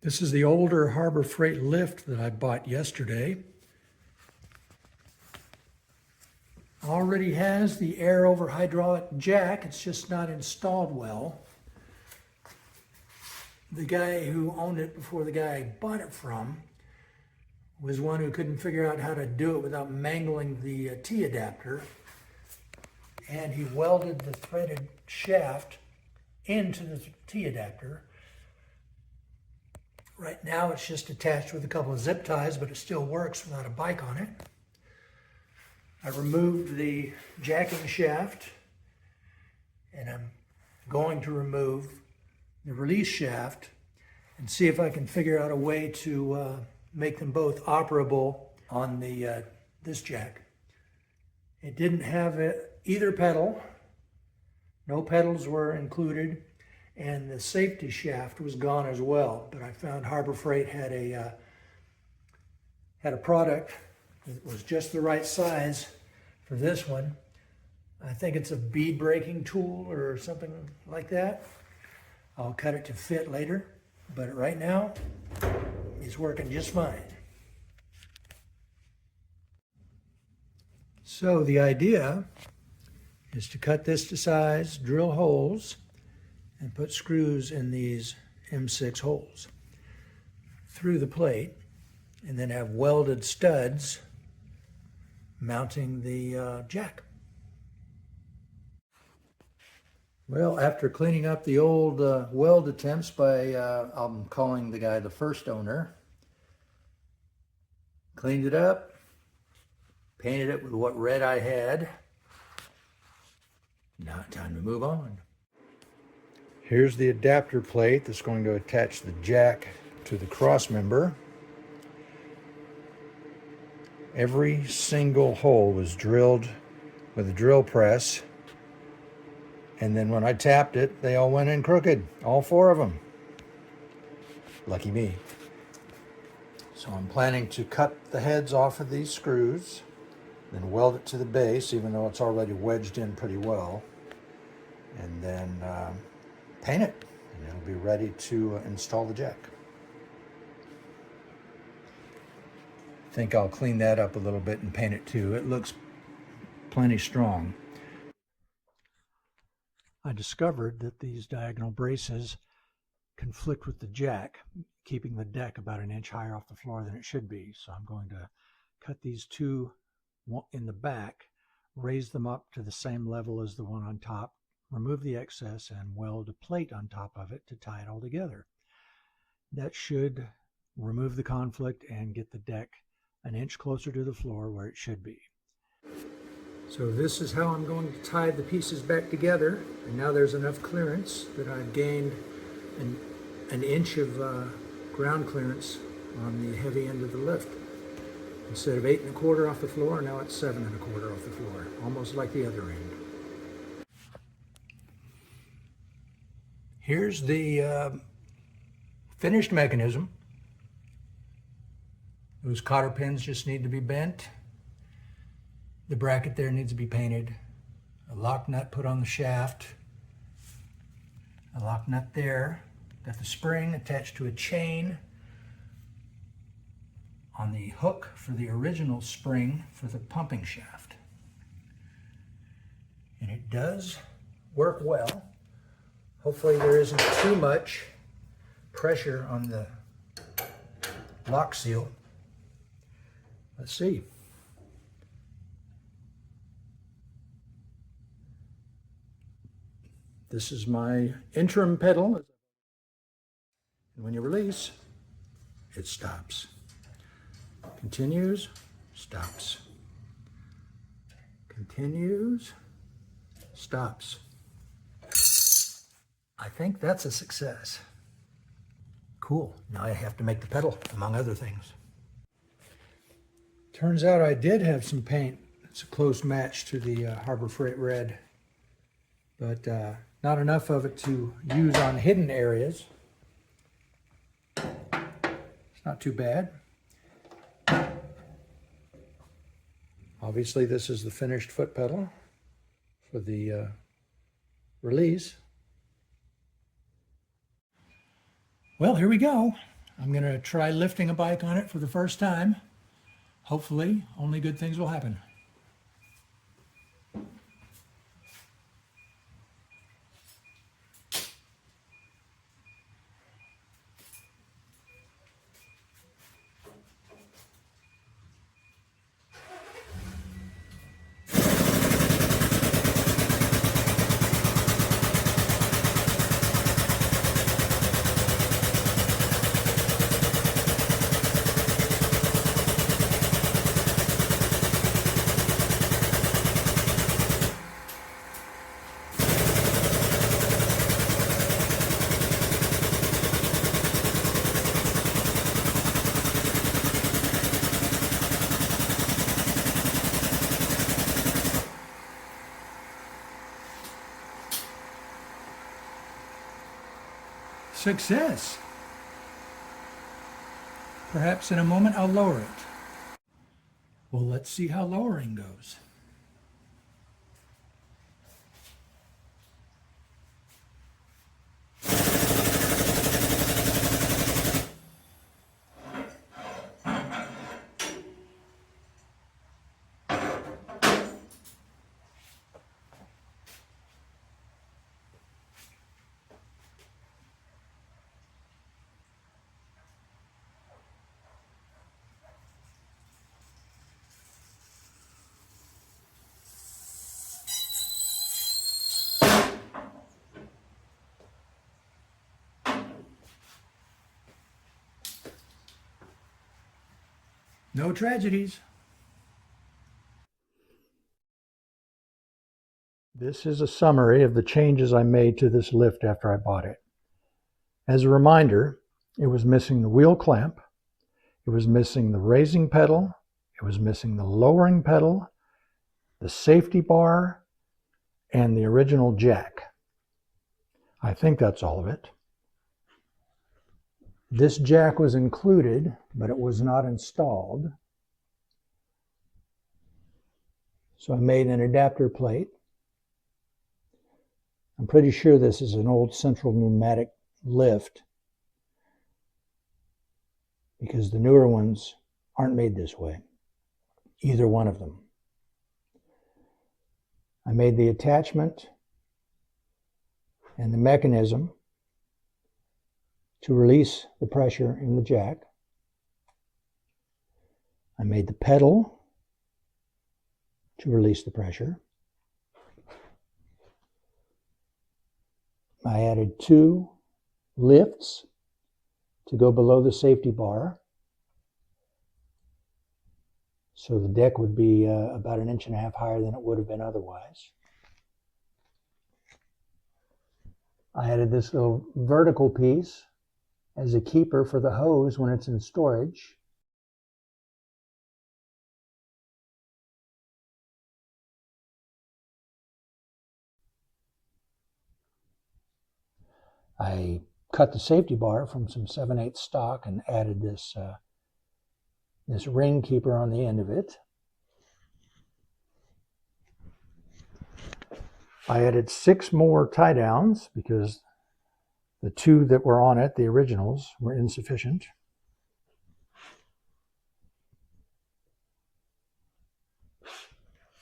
This is the older Harbor Freight lift that I bought yesterday. Already has the air over hydraulic jack, it's just not installed well. The guy who owned it before the guy I bought it from was one who couldn't figure out how to do it without mangling the T adapter. And he welded the threaded shaft into the T adapter. Right now it's just attached with a couple of zip ties, but it still works without a bike on it. I removed the jacking shaft, and I'm going to remove the release shaft and see if I can figure out a way to make them both operable on the this jack. It didn't have either pedal. No pedals were included, and the safety shaft was gone as well. But I found Harbor Freight had a product that was just the right size for this one. I think it's a bead breaking tool or something like that. I'll cut it to fit later, but right now it's working just fine. So the idea is to cut this to size, drill holes, and put screws in these M6 holes through the plate, and then have welded studs mounting the jack. Well, after cleaning up the old weld attempts by, I'm calling the guy the first owner, cleaned it up, painted it with what red I had. Now time to move on. Here's the adapter plate that's going to attach the jack to the cross member. Every single hole was drilled with a drill press, and then when I tapped it, they all went in crooked, all 4 of them. Lucky me. So I'm planning to cut the heads off of these screws, then weld it to the base, even though it's already wedged in pretty well, and then paint it, and it'll be ready to install the jack. I think I'll clean that up a little bit and paint it too. It looks plenty strong. I discovered that these diagonal braces conflict with the jack, keeping the deck about 1 inch higher off the floor than it should be. So I'm going to cut these 2 in the back, raise them up to the same level as the one on top, remove the excess, and weld a plate on top of it to tie it all together. That should remove the conflict and get the deck 1 inch closer to the floor where it should be. So this is how I'm going to tie the pieces back together, and now there's enough clearance that I've gained an inch of ground clearance on the heavy end of the lift. Instead of 8 1/4 off the floor, now it's 7 1/4 off the floor, almost like the other end. Here's the finished mechanism. Those cotter pins just need to be bent. The bracket there needs to be painted. A lock nut put on the shaft. A lock nut there. Got the spring attached to a chain on the hook for the original spring for the pumping shaft. And it does work well. Hopefully there isn't too much pressure on the lock seal. Let's see. This is my interim pedal. And when you release, it stops. Continues, stops. Continues, stops. I think that's a success. Cool. Now I have to make the pedal, among other things. Turns out I did have some paint. It's a close match to the Harbor Freight red, but not enough of it to use on hidden areas. It's not too bad. Obviously this is the finished foot pedal for the release. Well, here we go. I'm going to try lifting a bike on it for the first time. Hopefully, only good things will happen. Success! Perhaps in a moment I'll lower it. Well, let's see how lowering goes. No tragedies. This is a summary of the changes I made to this lift after I bought it. As a reminder, it was missing the wheel clamp, it was missing the raising pedal, it was missing the lowering pedal, the safety bar, and the original jack. I think that's all of it. This jack was included, but it was not installed. So I made an adapter plate. I'm pretty sure this is an old central pneumatic lift because the newer ones aren't made this way, either one of them. I made the attachment and the mechanism to release the pressure in the jack. I made the pedal to release the pressure. I added 2 lifts to go below the safety bar, so the deck would be about 1.5 inches higher than it would have been otherwise. I added this little vertical piece as a keeper for the hose when it's in storage. I cut the safety bar from some 7/8 stock and added this ring keeper on the end of it. I added 6 more tie downs because the 2 that were on it, the originals, were insufficient.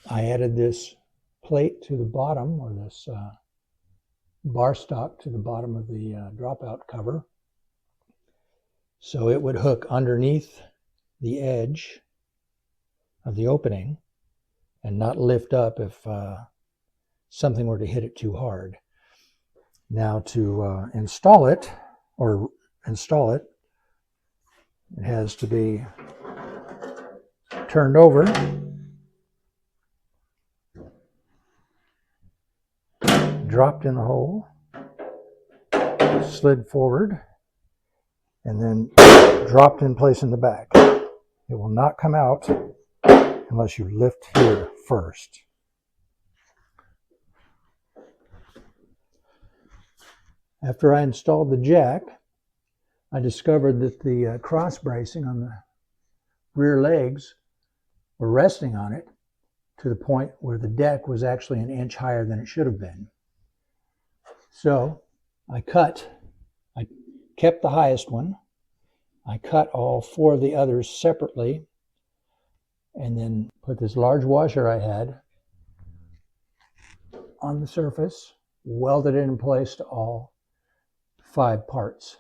I added this plate to the bottom, or this bar stock to the bottom of the dropout cover, so it would hook underneath the edge of the opening and not lift up if something were to hit it too hard. Now to install it, it has to be turned over, dropped in the hole, slid forward, and then dropped in place in the back. It will not come out unless you lift here first. After I installed the jack, I discovered that the cross bracing on the rear legs were resting on it to the point where the deck was actually 1 inch higher than it should have been. So I kept the highest one I cut all 4 of the others separately and then put this large washer I had on the surface, welded it in place to all 5 parts.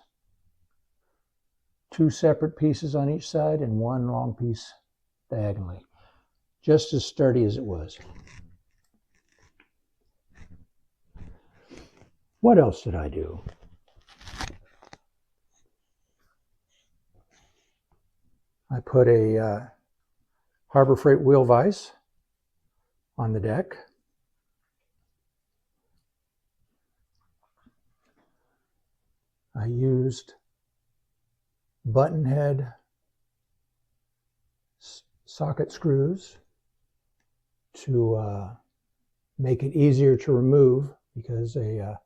2 separate pieces on each side and 1 long piece diagonally. Just as sturdy as it was. What else did I do? I put a Harbor Freight wheel vise on the deck. I used button head socket screws to make it easier to remove, because a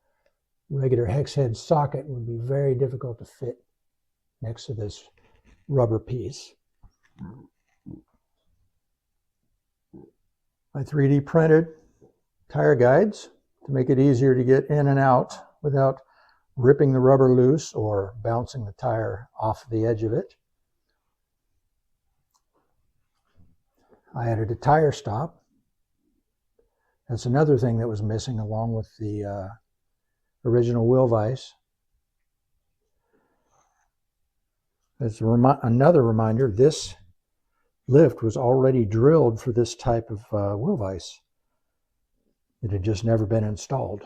regular hex head socket would be very difficult to fit next to this rubber piece. I 3D printed tire guides to make it easier to get in and out without ripping the rubber loose or bouncing the tire off the edge of it. I added a tire stop. That's another thing that was missing along with the original wheel vise. As another reminder, this lift was already drilled for this type of wheel vise. It had just never been installed.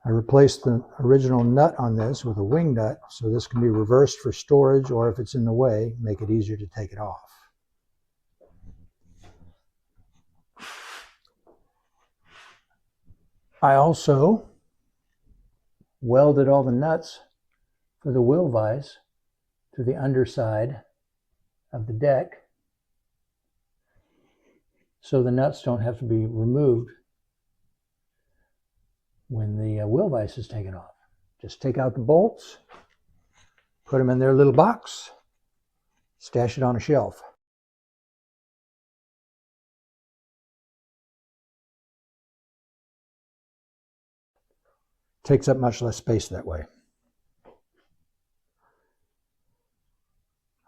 I replaced the original nut on this with a wing nut, so this can be reversed for storage, or if it's in the way, make it easier to take it off. I also welded all the nuts for the wheel vise to the underside of the deck, so the nuts don't have to be removed when the wheel vise is taken off. Just take out the bolts, put them in their little box, stash it on a shelf. Takes up much less space that way.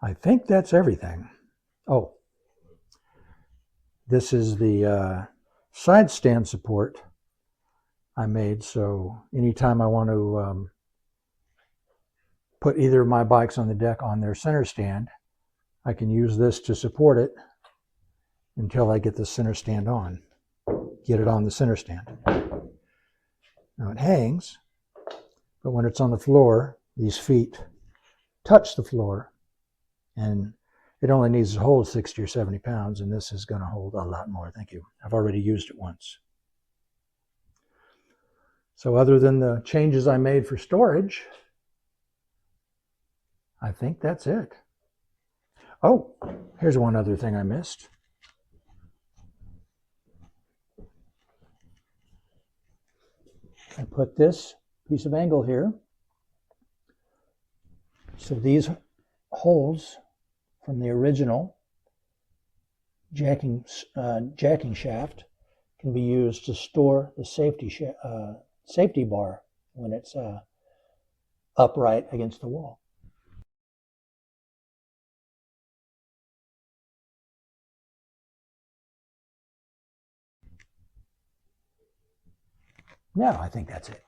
I think that's everything. Oh, this is the side stand support I made, so anytime I want to put either of my bikes on the deck on their center stand, I can use this to support it until I get the center stand on. Get it on the center stand. Now it hangs, but when it's on the floor, these feet touch the floor, and it only needs to hold 60 or 70 pounds, and this is going to hold a lot more. Thank you. I've already used it once. So other than the changes I made for storage, I think that's it. Oh, here's one other thing I missed. I put this piece of angle here, so these holes from the original jacking shaft can be used to store the safety bar when it's upright against the wall. Now I think that's it.